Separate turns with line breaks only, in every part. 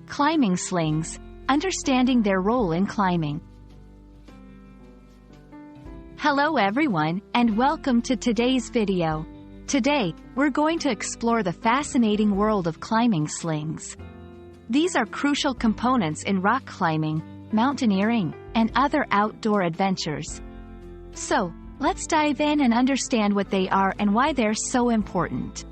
Climbing slings, understanding their role in climbing. Hello everyone, and welcome to today's video. Today, we're going to explore the fascinating world of climbing slings. These are crucial components in rock climbing, mountaineering, and other outdoor adventures. So, let's dive in and understand what they are and why they're so important.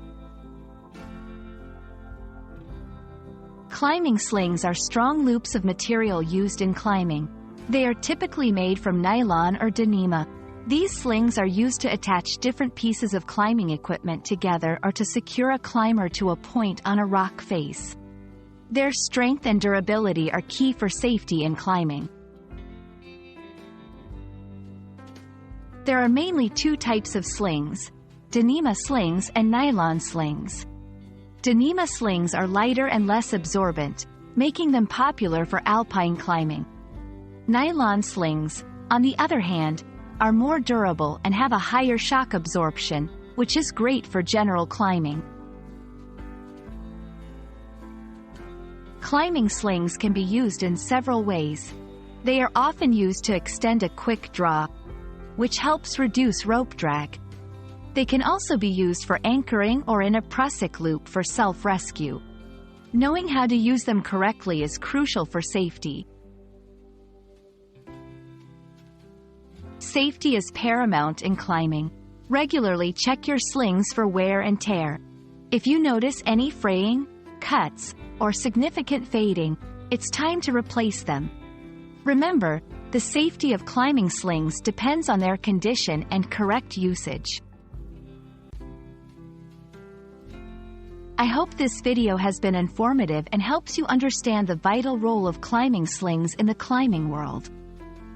Climbing slings are strong loops of material used in climbing. They are typically made from nylon or denim. These slings are used to attach different pieces of climbing equipment together or to secure a climber to a point on a rock face. Their strength and durability are key for safety in climbing. There are mainly two types of slings: denim slings and nylon slings. Denim slings are lighter and less absorbent, making them popular for alpine climbing. Nylon slings, on the other hand, are more durable and have a higher shock absorption, which is great for general climbing. Climbing slings can be used in several ways. They are often used to extend a quick draw, which helps reduce rope drag. They can also be used for anchoring or in a prusik loop for self-rescue. Knowing how to use them correctly is crucial for safety. Safety is paramount in climbing. Regularly check your slings for wear and tear. If you notice any fraying, cuts, or significant fading, it's time to replace them. Remember, the safety of climbing slings depends on their condition and correct usage. I hope this video has been informative and helps you understand the vital role of climbing slings in the climbing world.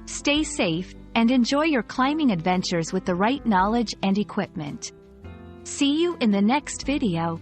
Stay safe, and enjoy your climbing adventures with the right knowledge and equipment. See you in the next video.